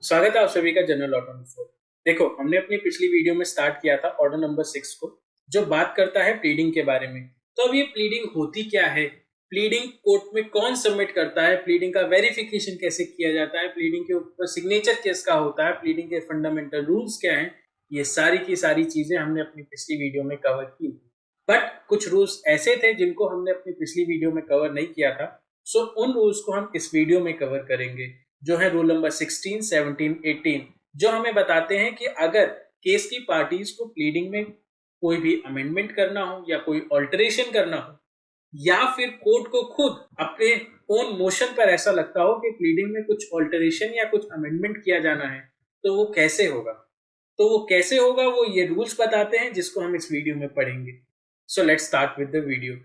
स्वागत है आप सभी का जनरल ऑर्डर नंबर 4। देखो, हमने अपनी पिछली वीडियो में स्टार्ट किया था ऑर्डर नंबर 6 को, जो बात करता है प्लीडिंग के बारे में। तो अब ये प्लीडिंग होती क्या है, प्लीडिंग कोर्ट में कौन सबमिट करता है, प्लीडिंग का वेरिफिकेशन कैसे किया जाता है, प्लीडिंग के ऊपर सिग्नेचर किसका होता है, प्लीडिंग के फंडामेंटल रूल्स क्या हैं, ये सारी की सारी चीजें हमने अपनी पिछली वीडियो में कवर की। बट कुछ रूल्स ऐसे थे जिनको हमने अपनी पिछली वीडियो में कवर नहीं किया था, सो उन रूल्स को हम इस वीडियो में कवर करेंगे, जो है रूल नंबर 16, 17, 18, जो हमें बताते हैं कि अगर केस की पार्टीज को प्लीडिंग में कोई भी अमेंडमेंट करना हो या कोई ऑल्टरेशन करना हो, या फिर कोर्ट को खुद अपने ओन मोशन पर ऐसा लगता हो कि प्लीडिंग में कुछ ऑल्टरेशन या कुछ अमेंडमेंट किया जाना है, तो वो कैसे होगा। वो ये रूल्स बताते हैं जिसको हम इस वीडियो में पढ़ेंगे। So let's start with the video.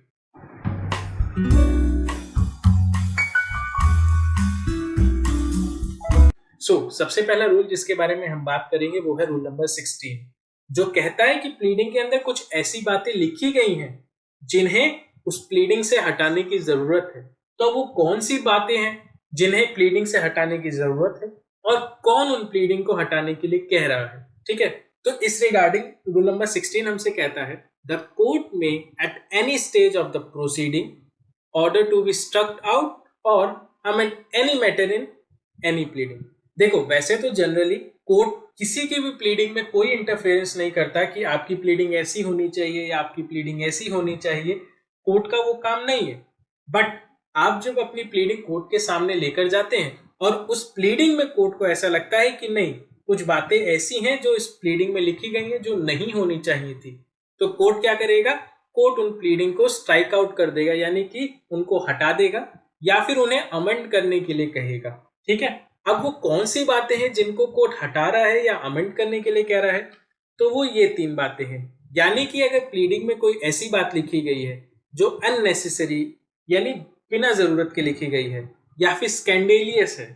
सबसे पहला रूल जिसके बारे में हम बात करेंगे वो है रूल नंबर 16, जो कहता है कि प्लीडिंग के अंदर कुछ ऐसी बातें लिखी गई हैं जिन्हें उस प्लीडिंग से हटाने की जरूरत है। तो वो कौन सी बातें हैं जिन्हें प्लीडिंग से हटाने की जरूरत है और कौन उन प्लीडिंग को हटाने के लिए कह रहा है। ठीक है, तो इस रिगार्डिंग रूल नंबर 16 हमसे कहता है द कोर्ट में at any stage of the proceeding order to be struck out और amend any matter in any pleading. देखो, वैसे तो जनरली कोर्ट किसी की भी प्लीडिंग में कोई इंटरफेरेंस नहीं करता कि आपकी प्लीडिंग ऐसी होनी चाहिए या आपकी प्लीडिंग ऐसी होनी चाहिए। कोर्ट का वो काम नहीं है। बट आप जब अपनी प्लीडिंग कोर्ट के सामने लेकर जाते हैं और उस प्लीडिंग में कोर्ट को ऐसा लगता है कि नहीं, कुछ बातें ऐसी हैं जो इस प्लीडिंग में लिखी गई हैं जो नहीं होनी चाहिए थी, तो कोर्ट क्या करेगा, कोर्ट उन प्लीडिंग को स्ट्राइक आउट कर देगा, यानी कि उनको हटा देगा या फिर उन्हें अमेंड करने के लिए कहेगा। ठीक है, अब वो कौन सी बातें हैं जिनको कोर्ट हटा रहा है या अमेंड करने के लिए कह रहा है, तो वो ये 3 बातें हैं। यानी कि अगर प्लीडिंग में कोई ऐसी बात लिखी गई है जो अननेसेसरी यानी बिना जरूरत के लिखी गई है, या फिर स्कैंडेलियस है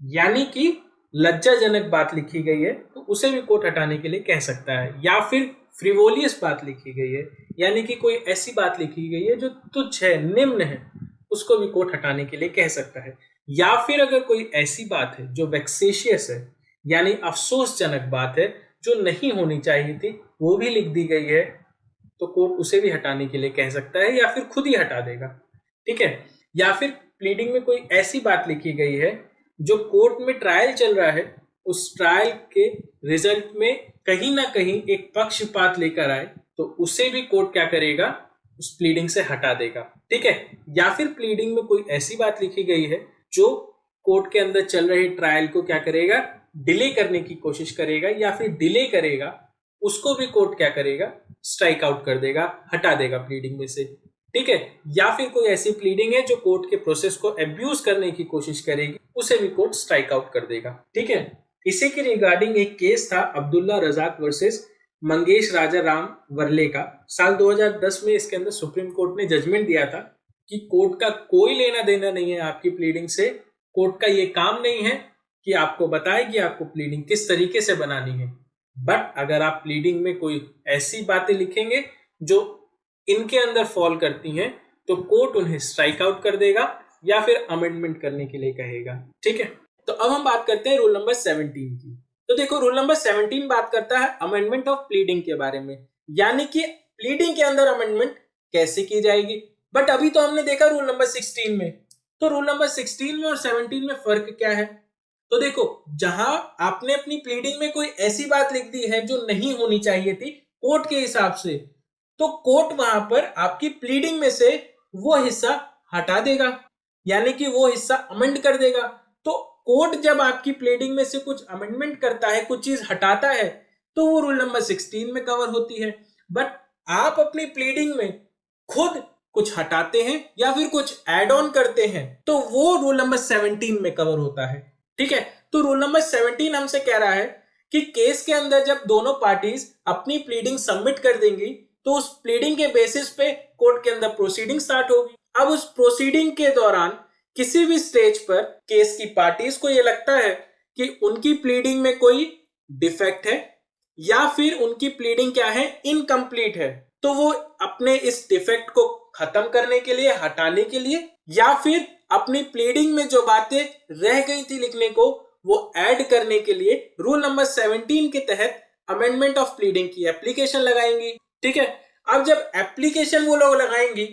यानी कि लज्जाजनक बात लिखी गई है, तो उसे भी कोर्ट हटाने के लिए कह सकता है। या फिर फ्रिवोलियस बात लिखी गई है यानी कि कोई ऐसी बात लिखी गई है जो तुच्छ है, निम्न है, उसको भी कोर्ट हटाने के लिए कह सकता है। या फिर अगर कोई ऐसी बात है जो वेक्सेशियस है यानी अफसोसजनक बात है जो नहीं होनी चाहिए थी, वो भी लिख दी गई है, तो कोर्ट उसे भी हटाने के लिए कह सकता है या फिर खुद ही हटा देगा। ठीक है, या फिर प्लीडिंग में कोई ऐसी बात लिखी गई है जो कोर्ट में ट्रायल चल रहा है, उस ट्रायल के रिजल्ट में कहीं ना कहीं एक पक्षपात लेकर आए, तो उसे भी कोर्ट क्या करेगा, उस प्लीडिंग से हटा देगा। ठीक है, या फिर प्लीडिंग में कोई ऐसी बात लिखी गई है जो कोर्ट के अंदर चल रहे ट्रायल को क्या करेगा, डिले करने की कोशिश करेगा या फिर डिले करेगा, उसको भी कोर्ट क्या करेगा, स्ट्राइक आउट कर देगा, हटा देगा प्लीडिंग में से। ठीक है, या फिर कोई ऐसी प्लीडिंग है जो कोर्ट के प्रोसेस को अब्यूज करने की कोशिश करेगी, उसे भी कोर्ट स्ट्राइक आउट कर देगा। ठीक है, इसी के रिगार्डिंग एक केस था अब्दुल्ला रजाक वर्सेस मंगेश राजा राम वर्ले का। साल 2010 में इसके अंदर सुप्रीम कोर्ट ने जजमेंट दिया था कि कोर्ट का कोई लेना देना नहीं है आपकी प्लीडिंग से। कोर्ट का ये काम नहीं है कि आपको बताए कि आपको प्लीडिंग किस तरीके से बनानी है। बट अगर आप प्लीडिंग में कोई ऐसी बातें लिखेंगे जो इनके अंदर फॉल करती हैं, तो कोर्ट उन्हें स्ट्राइक आउट कर देगा या फिर अमेंडमेंट करने के लिए कहेगा। ठीक है, तो अब हम बात करते हैं रूल नंबर 17 की। तो देखो, रूल नंबर 17 बात करता है अमेंडमेंट ऑफ प्लीडिंग के बारे में, यानी कि प्लीडिंग के अंदर अमेंडमेंट कैसे की जाएगी। बट अभी तो हमने देखा रूल नंबर 16 में, तो रूल नंबर 16 में और 17 में फर्क क्या है। तो देखो, जहां आपने अपनी प्लीडिंग में कोई ऐसी बात लिख दी है जो नहीं होनी चाहिए थी कोर्ट के हिसाब से, तो कोर्ट वहां पर आपकी प्लीडिंग में से वो हिस्सा हटा देगा, यानी कि वो हिस्सा अमेंड कर देगा। तो कोर्ट जब आपकी प्लीडिंग में से कुछ अमेंडमेंट करता है, कुछ चीज हटाता है, तो वो रूल नंबर 16 में कवर होती है। बट आप अपनी प्लीडिंग में खुद कुछ हटाते हैं या फिर कुछ ऐड ऑन करते हैं, तो वो रूल नंबर 17 में कवर होता है। ठीक है, तो रूल नंबर 17 हमसे कह रहा है कि केस के अंदर जब दोनों पार्टीज अपनी प्लीडिंग सबमिट कर देंगी, तो उस प्लीडिंग के बेसिस पे कोर्ट के अंदर प्रोसीडिंग स्टार्ट होगी। अब उस प्रोसीडिंग के दौरान किसी भी स्टेज पर केस की पार्टीज को यह लगता है कि उनकी प्लीडिंग में कोई डिफेक्ट है या फिर उनकी प्लीडिंग क्या है, इनकम्प्लीट है, तो वो अपने इस डिफेक्ट को खत्म करने के लिए, हटाने के लिए, या फिर अपनी प्लीडिंग में जो बातें रह गई थी लिखने को, वो ऐड करने के लिए रूल नंबर 17 के तहत अमेंडमेंट ऑफ प्लीडिंग की एप्लीकेशन लगाएंगी। ठीक है, अब जब एप्लीकेशन वो लोग लगाएंगी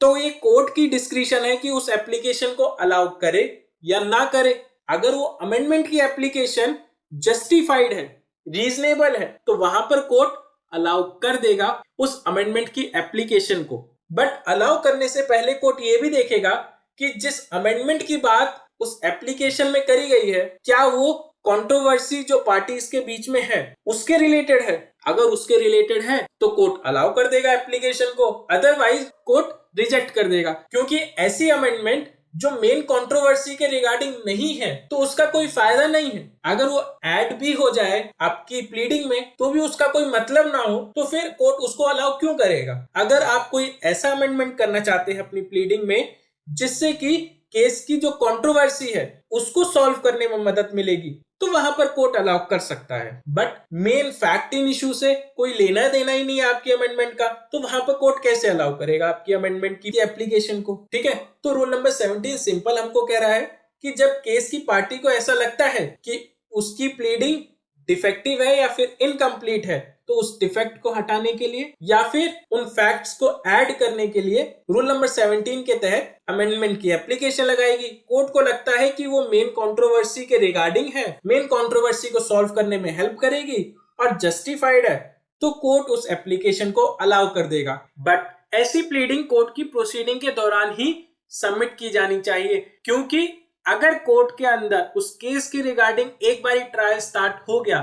तो ये कोर्ट की डिस्क्रिशन है कि उस एप्लीकेशन को अलाउ करे या ना करे। अगर वो अमेंडमेंट की एप्लीकेशन जस्टिफाइड है, रीजनेबल है, तो वहां पर कोर्ट अलाउ कर देगा उस अमेंडमेंट की एप्लीकेशन को। बट अलाउ करने से पहले कोर्ट ये भी देखेगा कि जिस अमेंडमेंट की बात उस एप्लीकेशन में करी गई है, क्या वो कंट्रोवर्सी जो पार्टीज के बीच में है उसके रिलेटेड है। अगर उसके रिलेटेड है तो कोर्ट अलाउ कर देगा एप्लीकेशन को, अदरवाइज कोर्ट रिजेक्ट कर देगा, क्योंकि ऐसी अमेंडमेंट जो मेन कंट्रोवर्सी के रिगार्डिंग नहीं है तो उसका कोई फायदा नहीं है। अगर वो ऐड भी हो जाए आपकी प्लीडिंग में तो भी उसका कोई मतलब ना हो, तो फिर कोर्ट उसको अलाउ क्यों करेगा। अगर आप कोई ऐसा अमेंडमेंट करना चाहते हैं अपनी प्लीडिंग में जिससे कि केस की जो कंट्रोवर्सी है उसको सॉल्व करने में मदद मिलेगी, तो वहां पर कोर्ट अलाउ कर सकता है। But main fact in issue से कोई लेना देना ही नहीं है आपकी अमेंडमेंट का, तो वहां पर कोर्ट कैसे अलाउ करेगा आपकी अमेंडमेंट की एप्लीकेशन को। ठीक है, तो रूल नंबर 17 सिंपल हमको कह रहा है कि जब केस की पार्टी को ऐसा लगता है कि उसकी प्लीडिंग डिफेक्टिव है या फिर इनकम्प्लीट है, तो उस डिफेक्ट को हटाने के लिए या फिर उन फैक्ट्स को ऐड करने के लिए रूल नंबर 17 के तहत अमेंडमेंट की एप्लीकेशन लगाएगी। कोर्ट को लगता है कि वो मेन कंट्रोवर्सी के रिगार्डिंग है, मेन कंट्रोवर्सी को सॉल्व करने में हेल्प करेगी और जस्टिफाइड है, तो कोर्ट उस एप्लीकेशन को अलाउ कर देगा। बट ऐसी प्लीडिंग कोर्ट की प्रोसीडिंग के दौरान ही सबमिट की जानी चाहिए, क्योंकि अगर कोर्ट के अंदर उस केस के रिगार्डिंग एक बार ट्रायल स्टार्ट हो गया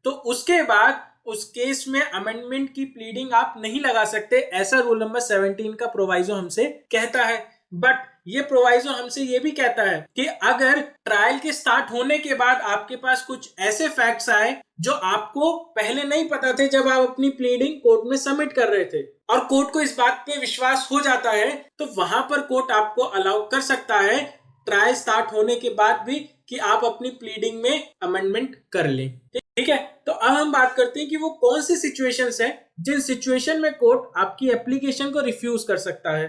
तो उसके बाद उस केस में अमेंडमेंट की प्लीडिंग आप नहीं लगा सकते, ऐसा रूल नंबर 17 का प्रोवाइजो हमसे कहता है। बट ये प्रोवाइजो हमसे ये भी कहता है कि अगर ट्रायल के स्टार्ट होने के बाद आपके पास कुछ ऐसे फैक्ट्स आए जो आपको पहले नहीं पता थे जब आप अपनी प्लीडिंग कोर्ट में सबमिट कर रहे थे, और कोर्ट को इस बात पे विश्वास हो जाता है, तो वहां पर कोर्ट आपको अलाउ कर सकता है ट्रायल स्टार्ट होने के बाद भी कि आप अपनी प्लीडिंग में अमेंडमेंट कर लें। ठीक है, तो अब हम बात करते हैं कि वो कौन सी सिचुएशंस हैं जिन सिचुएशन में कोर्ट आपकी एप्लीकेशन को रिफ्यूज कर सकता है।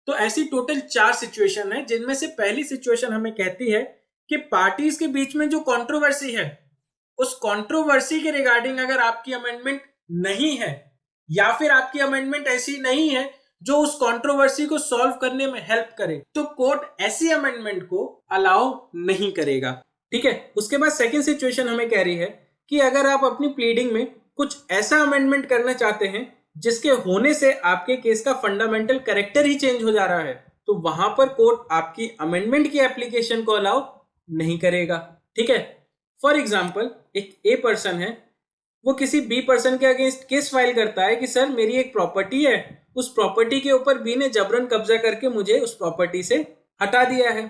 तो ऐसी टोटल 4 सिचुएशन है, जिनमें से पहली सिचुएशन हमें कहती है कि पार्टीज के बीच में जो कंट्रोवर्सी है उस कंट्रोवर्सी के रिगार्डिंग अगर आपकी अमेंडमेंट नहीं है या फिर आपकी अमेंडमेंट ऐसी नहीं है जो उस कंट्रोवर्सी को सॉल्व करने में हेल्प करे, तो कोर्ट ऐसी अमेंडमेंट को अलाउ नहीं करेगा। ठीक है, उसके बाद सेकंड सिचुएशन हमें कह रही है कि अगर आप अपनी प्लीडिंग में कुछ ऐसा अमेंडमेंट करना चाहते हैं जिसके होने से आपके केस का फंडामेंटल कैरेक्टर ही चेंज हो जा रहा है, तो वहां पर कोर्ट आपकी अमेंडमेंट की एप्लीकेशन को अलाउ नहीं करेगा। ठीक है, फॉर एग्जाम्पल एक ए पर्सन है, वो किसी बी पर्सन के अगेंस्ट केस फाइल करता है कि सर मेरी एक प्रॉपर्टी है, उस प्रॉपर्टी के ऊपर बी ने जबरन कब्जा करके मुझे उस प्रॉपर्टी से हटा दिया है।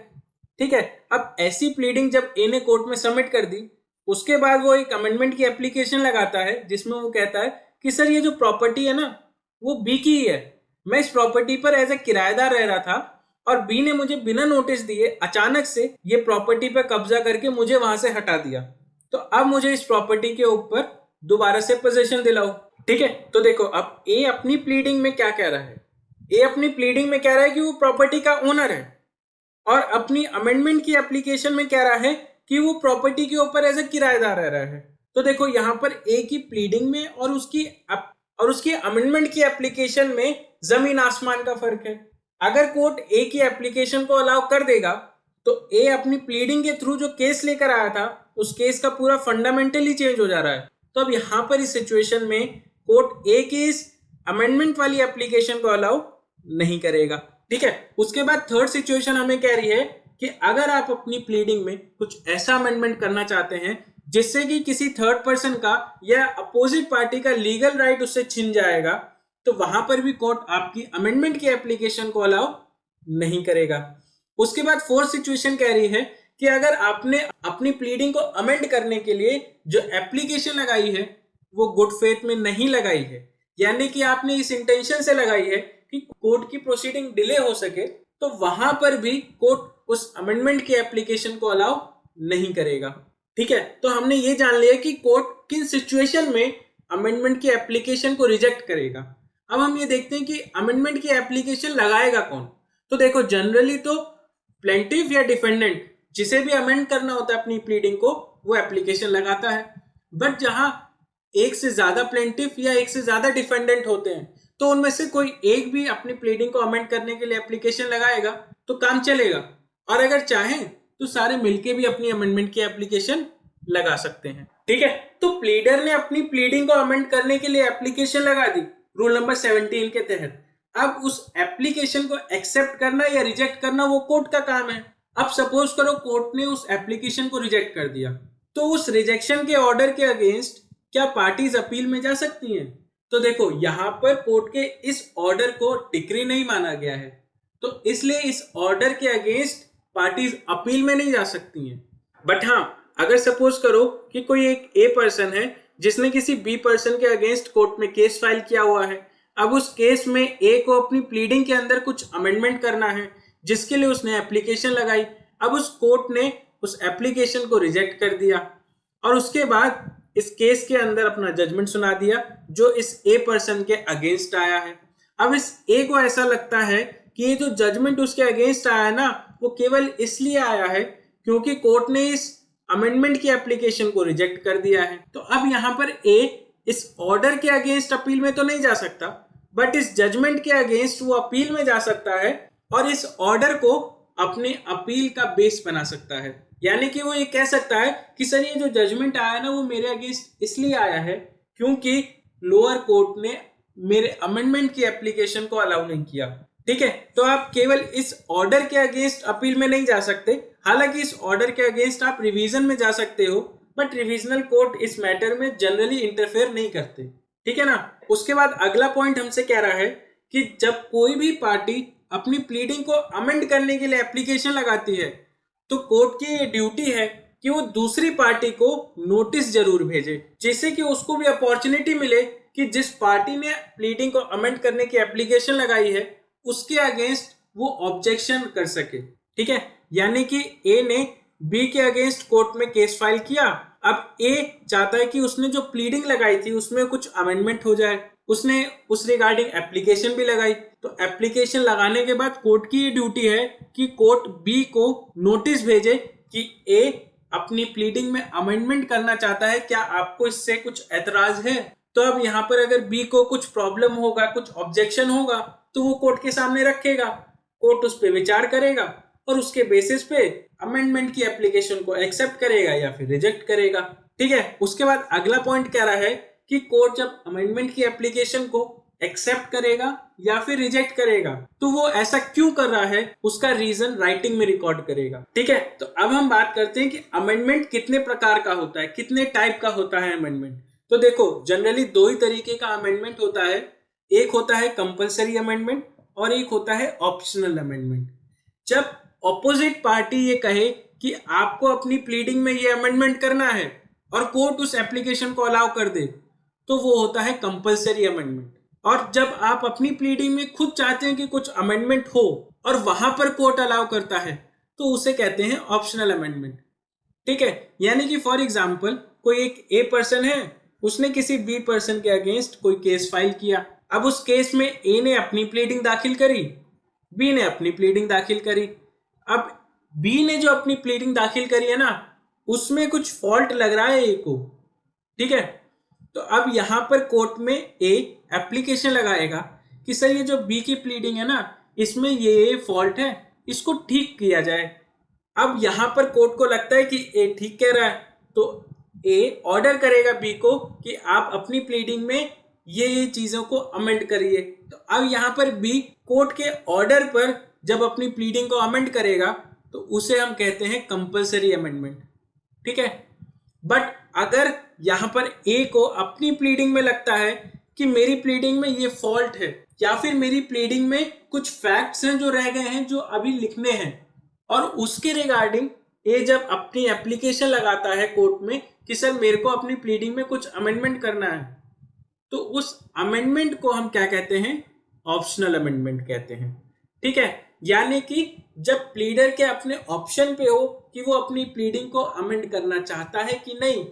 ठीक है, अब ऐसी प्लीडिंग जब ए ने कोर्ट में सबमिट कर दी, उसके बाद वो एक अमेंडमेंट की एप्लीकेशन लगाता है जिसमें वो कहता है कि सर ये जो प्रॉपर्टी है ना वो बी की ही है, मैं इस प्रॉपर्टी पर एज ए किराएदार रह रहा था और बी ने मुझे बिना नोटिस दिए अचानक से ये प्रॉपर्टी पर कब्जा करके मुझे वहां से हटा दिया, तो अब मुझे इस प्रॉपर्टी के ऊपर दोबारा से पोजीशन दिलाओ। ठीक है, तो देखो अब ए अपनी प्लीडिंग में क्या कह रहा है, ए अपनी प्लीडिंग में कह रहा है कि वो प्रॉपर्टी का ओनर है, और अपनी अमेंडमेंट की एप्लीकेशन में कह रहा है कि वो प्रॉपर्टी के ऊपर एज ए किराएदार रह रहा है। तो देखो यहाँ पर ए की प्लीडिंग में और उसकी अमेंडमेंट की एप्लीकेशन में जमीन आसमान का फर्क है। अगर कोर्ट ए की एप्लीकेशन को अलाउ कर देगा तो ए अपनी प्लीडिंग के थ्रू जो केस लेकर आया था उस केस का पूरा फंडामेंटली चेंज हो जा रहा है। तो अब यहाँ पर इस सिचुएशन में कोर्ट ए की इस अमेंडमेंट वाली एप्लीकेशन को अलाउ नहीं करेगा। ठीक है, उसके बाद थर्ड सिचुएशन हमें कह रही है कि अगर आप अपनी प्लीडिंग में कुछ ऐसा अमेंडमेंट करना चाहते हैं जिससे कि किसी थर्ड पर्सन का या अपोजिट पार्टी का लीगल राइट उससे छिन जाएगा, तो वहां पर भी कोर्ट आपकी अमेंडमेंट की एप्लीकेशन को अलाउ नहीं करेगा। उसके बाद फोर्थ सिचुएशन कह रही है कि अगर आपने अपनी प्लीडिंग को अमेंड करने के लिए जो एप्लीकेशन लगाई है वो गुड फेथ में नहीं लगाई है, यानी कि आपने इस इंटेंशन से लगाई है कि कोर्ट की प्रोसीडिंग डिले हो सके, तो वहां पर भी कोर्ट उस अमेंडमेंट की एप्लीकेशन को अलाउ नहीं करेगा। ठीक है, तो हमने ये जान लिया कि कोर्ट किन सिचुएशन में अमेंडमेंट की एप्लीकेशन को रिजेक्ट करेगा। अब हम ये देखते हैं कि अमेंडमेंट की एप्लीकेशन लगाएगा कौन। तो देखो जनरली तो प्लेंटिफ या डिफेंडेंट जिसे भी अमेंड करना होता है अपनी प्लीडिंग को वो एप्लीकेशन लगाता है। बट जहां एक से ज्यादा प्लेंटिफ या एक से ज्यादा डिफेंडेंट होते हैं तो उनमें से कोई एक भी अपनी प्लीडिंग को अमेंड करने के लिए एप्लीकेशन लगाएगा तो काम चलेगा, और अगर चाहें तो सारे मिलके भी अपनी अमेंडमेंट की एप्लीकेशन लगा सकते हैं। ठीक है, तो प्लीडर ने अपनी प्लीडिंग को अमेंड करने के लिए एप्लीकेशन लगा दी रूल नंबर 17 के तहत। अब उस एप्लीकेशन को एक्सेप्ट करना या रिजेक्ट करना वो कोर्ट का काम है। अब सपोज करो कोर्ट ने उस एप्लीकेशन को रिजेक्ट कर दिया, तो उस रिजेक्शन के ऑर्डर के अगेंस्ट क्या पार्टीज अपील में जा सकती हैं? तो देखो यहां पर कोर्ट के इस ऑर्डर को डिक्री नहीं माना गया है, तो इसलिए इस ऑर्डर के अगेंस्ट पार्टीज अपील में नहीं जा सकती हैं। बट हाँ, अगर सपोज करो कि कोई एक ए पर्सन है जिसने किसी बी पर्सन के अगेंस्ट कोर्ट में केस फाइल किया हुआ है। अब उस केस में ए को अपनी प्लीडिंग के अंदर कुछ अमेंडमेंट करना है जिसके लिए उसने एप्लीकेशन लगाई। अब उस कोर्ट ने उस एप्लीकेशन को रिजेक्ट कर दिया और उसके बाद इस केस के अंदर अपना जजमेंट सुना दिया जो इस ए पर्सन के अगेंस्ट आया है। अब इस ए को ऐसा लगता है कि ये जो जजमेंट उसके अगेंस्ट आया है ना, वो केवल इसलिए आया है क्योंकि कोर्ट ने इस अमेंडमेंट की एप्लीकेशन को रिजेक्ट कर दिया है। तो अब यहां पर ए इस ऑर्डर के अगेंस्ट अपील में तो नहीं जा सकता, बट इस जजमेंट के अगेंस्ट वो अपील में जा सकता है और इस ऑर्डर को अपने अपील का बेस बना सकता है। यानी कि वो ये कह सकता है कि सर ये जो जजमेंट आया ना वो मेरे अगेंस्ट इसलिए आया है क्योंकि लोअर कोर्ट ने मेरे अमेंडमेंट की एप्लीकेशन को अलाउ नहीं किया। ठीक है, तो आप केवल इस ऑर्डर के अगेंस्ट अपील में नहीं जा सकते। हालांकि इस ऑर्डर के अगेंस्ट आप रिवीजन में जा सकते हो, बट रिवीजनल कोर्ट इस मैटर में जनरली इंटरफेयर नहीं करते। ठीक है ना। उसके बाद अगला पॉइंट हमसे कह रहा है कि जब कोई भी पार्टी अपनी प्लीडिंग को अमेंड करने के लिए एप्लीकेशन लगाती है तो कोर्ट की ये ड्यूटी है कि वो दूसरी पार्टी को नोटिस जरूर भेजे, जिससे कि उसको भी अपॉर्चुनिटी मिले कि जिस पार्टी ने प्लीडिंग को अमेंड करने की एप्लीकेशन लगाई है उसके अगेंस्ट वो ऑब्जेक्शन कर सके। ठीक है, यानी कि ए ने बी के अगेंस्ट कोर्ट में केस फाइल किया। अब ए चाहता है कि उसने जो प्लीडिंग लगाई थी उसमें कुछ अमेंडमेंट हो जाए, उसने उस रिगार्डिंग एप्लीकेशन भी लगाई। तो एप्लीकेशन लगाने के बाद कोर्ट की ये ड्यूटी है कि कोर्ट बी को नोटिस भेजे कि ए अपनी प्लीडिंग में अमेंडमेंट करना चाहता है, क्या आपको इससे कुछ एतराज है? तो अब यहाँ पर अगर बी को कुछ प्रॉब्लम होगा, कुछ ऑब्जेक्शन होगा, तो वो कोर्ट के सामने रखेगा, कोर्ट उस पर विचार करेगा और उसके बेसिस पे अमेंडमेंट की एप्लीकेशन को एक्सेप्ट करेगा या फिर रिजेक्ट करेगा। ठीक है, उसके बाद अगला पॉइंट कह रहा है कि कोर्ट जब अमेंडमेंट की एप्लीकेशन को एक्सेप्ट करेगा या फिर रिजेक्ट करेगा तो वो ऐसा क्यों कर रहा है उसका रीजन राइटिंग में रिकॉर्ड करेगा। ठीक है, तो अब हम बात करते हैं कि अमेंडमेंट कितने प्रकार का होता है, कितने टाइप का होता है अमेंडमेंट। तो देखो जनरली दो ही तरीके का अमेंडमेंट होता है, एक होता है कंपलसरी अमेंडमेंट और एक होता है ऑप्शनल अमेंडमेंट। जब ऑपोजिट पार्टी ये कहे कि आपको अपनी प्लीडिंग में ये अमेंडमेंट करना है और कोर्ट उस एप्लीकेशन को अलाउ कर दे तो वो होता है कंपलसरी अमेंडमेंट। और जब आप अपनी प्लीडिंग में खुद चाहते हैं कि कुछ अमेंडमेंट हो और वहां पर कोर्ट अलाउ करता है तो उसे कहते हैं ऑप्शनल अमेंडमेंट। ठीक है, यानी कि फॉर एग्जांपल कोई एक ए पर्सन है, उसने किसी बी पर्सन के अगेंस्ट कोई केस फाइल किया। अब उस केस में ए ने अपनी प्लीडिंग दाखिल करी, बी ने अपनी प्लीडिंग दाखिल करी। अब बी ने जो अपनी प्लीडिंग दाखिल करी है ना उसमें कुछ फॉल्ट लग रहा है ए को। ठीक है, तो अब यहां पर कोर्ट में ए एप्लीकेशन लगाएगा कि सर ये जो बी की प्लीडिंग है ना इसमें ये फॉल्ट है, इसको ठीक किया जाए। अब यहां पर कोर्ट को लगता है कि ए ठीक कह रहा है तो ए ऑर्डर करेगा बी को कि आप अपनी प्लीडिंग में ये चीजों को अमेंड करिए। तो अब यहां पर बी कोर्ट के ऑर्डर पर जब अपनी प्लीडिंग को अमेंड करेगा तो उसे हम कहते हैं कंपलसरी अमेंडमेंट। ठीक है, बट अगर यहां पर ए को अपनी प्लीडिंग में लगता है कि मेरी प्लीडिंग में ये फॉल्ट है या फिर मेरी प्लीडिंग में कुछ फैक्ट्स हैं जो रह गए हैं जो अभी लिखने हैं, और उसके रिगार्डिंग ए जब अपनी एप्लीकेशन लगाता है कोर्ट में कि सर मेरे को अपनी प्लीडिंग में कुछ अमेंडमेंट करना है, तो उस अमेंडमेंट को हम क्या कहते हैं? ऑप्शनल अमेंडमेंट कहते हैं। ठीक है, यानी कि जब प्लीडर के अपने ऑप्शन पे हो कि वो अपनी प्लीडिंग को अमेंड करना चाहता है कि नहीं,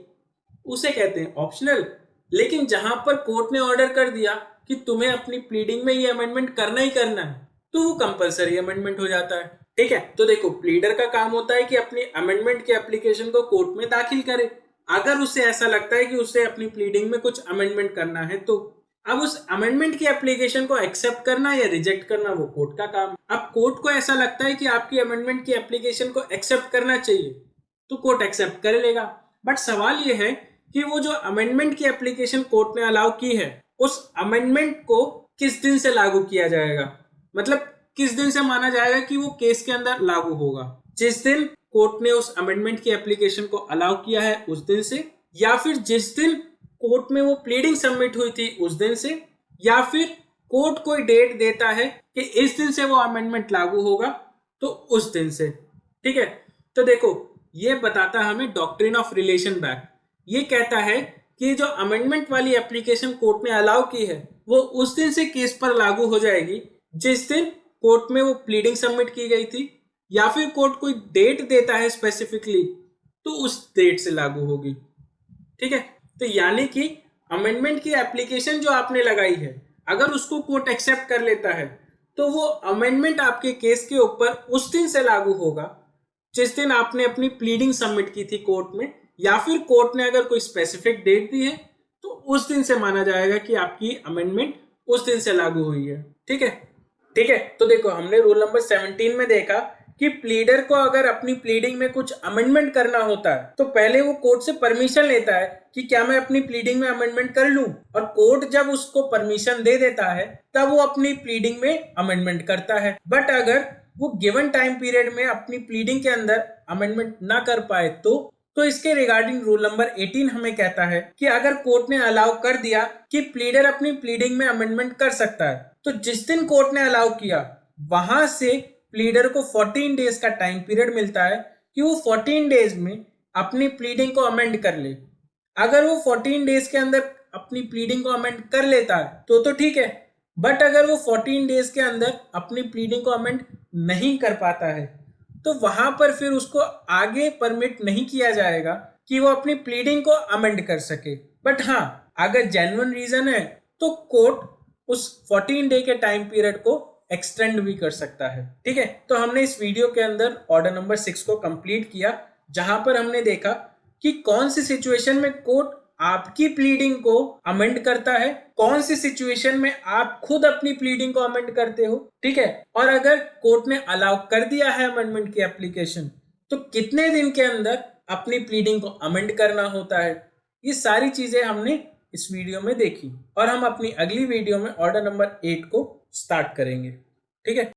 उसे कहते हैं ऑप्शनल। लेकिन जहां पर कोर्ट ने ऑर्डर कर दिया कि तुम्हें अपनी प्लीडिंग में ये अमेंडमेंट करना ही करना है तो वो कंपलसरी अमेंडमेंट हो जाता है। ठीक है, तो देखो प्लीडर का काम होता है कि अपनी अमेंडमेंट के एप्लीकेशन को कोर्ट में दाखिल करे। अगर उसे ऐसा लगता है कि उसे अपनी प्लीडिंग में कुछ अमेंडमेंट करना है, तो अब उस अमेंडमेंट की एप्लीकेशन को एक्सेप्ट करना या रिजेक्ट करना वो कोर्ट का काम। अब कोर्ट को ऐसा लगता है कि आपकी अमेंडमेंट की एप्लीकेशन को एक्सेप्ट करना चाहिए, तो कोर्ट एक्सेप्ट कर लेगा। बट सवाल ये है कि वो जो अमेंडमेंट की एप्लीकेशन कोर्ट ने अलाउ की है, उस अमेंडमेंट को किस दिन से लागू किया जाएगा, मतलब किस दिन से माना जाएगा कि वो केस के अंदर लागू होगा। जिस दिन कोर्ट ने उस अमेंडमेंट की एप्लीकेशन को अलाउ किया है उस दिन से, या फिर जिस दिन कोर्ट में वो प्लीडिंग सबमिट हुई थी उस दिन से, या फिर कोर्ट कोई डेट देता है कि इस दिन से वो अमेंडमेंट लागू होगा, तो उस दिन से। ठीक है, तो देखो ये बताता हमें डॉक्ट्रिन ऑफ रिलेशन बैक। ये कहता है कि जो अमेंडमेंट वाली एप्लीकेशन कोर्ट ने अलाउ की है वो उस दिन से केस पर लागू हो जाएगी जिस दिन कोर्ट में वो प्लीडिंग सबमिट की गई थी, या फिर कोर्ट कोई डेट देता है स्पेसिफिकली तो उस डेट से लागू होगी। ठीक है, तो यानी कि अमेंडमेंट की एप्लीकेशन जो आपने लगाई है, अगर उसको कोर्ट एक्सेप्ट कर लेता है तो वो अमेंडमेंट आपके केस के ऊपर उस दिन से लागू होगा जिस दिन आपने अपनी प्लीडिंग सबमिट की थी कोर्ट में, या फिर कोर्ट ने अगर कोई स्पेसिफिक डेट दी है तो उस दिन से माना जाएगा कि आपकी अमेंडमेंट उस दिन से लागू हुई है। ठीक है, ठीक है, तो देखो हमने रूल नंबर 17 में देखा कि प्लीडर को अगर अपनी प्लीडिंग में कुछ अमेंडमेंट करना होता है तो पहले वो कोर्ट से परमिशन लेता है कि क्या मैं अपनी प्लीडिंग में अमेंडमेंट कर लूं, और कोर्ट जब उसको परमिशन दे देता है तब वो अपनी प्लीडिंग में अमेंडमेंट करता है। बट अगर वो गिवन टाइम पीरियड में अपनी प्लीडिंग के अंदर अमेंडमेंट ना कर पाए तो इसके रिगार्डिंग रूल नंबर 18 हमें कहता है कि अगर कोर्ट ने अलाउ कर दिया कि प्लीडर अपनी प्लीडिंग में अमेंडमेंट कर सकता है, तो जिस दिन कोर्ट ने अलाउ किया वहां से प्लीडर को 14 डेज का टाइम पीरियड मिलता है कि वो 14 डेज में अपनी प्लीडिंग को अमेंड कर ले। अगर वो 14 डेज के अंदर अपनी प्लीडिंग को अमेंड कर लेता है तो ठीक है, बट अगर वो 14 डेज के अंदर अपनी प्लीडिंग को अमेंड नहीं कर पाता है तो वहां पर फिर उसको आगे परमिट नहीं किया जाएगा कि वो अपनी प्लीडिंग को अमेंड कर सके। बट हाँ, अगर जेन्युइन रीजन है तो कोर्ट उस 14 डे के टाइम पीरियड को एक्सटेंड भी कर सकता है। ठीक है, तो हमने इस वीडियो के अंदर ऑर्डर नंबर 6 को कंप्लीट किया, जहां पर हमने देखा कि कौन सी सिचुएशन में कोर्ट आपकी प्लीडिंग को अमेंड करता है, कौन सी सिचुएशन में आप खुद अपनी प्लीडिंग को अमेंड करते हो। ठीक है, और अगर कोर्ट ने अलाउ कर दिया है अमेंडमेंट की एप्लीकेशन तो कितने दिन के अंदर अपनी प्लीडिंग को अमेंड करना होता है। ये सारी चीजें हमने इस वीडियो में देखी और हम अपनी अगली वीडियो में ऑर्डर नंबर 8 को स्टार्ट करेंगे। ठीक है।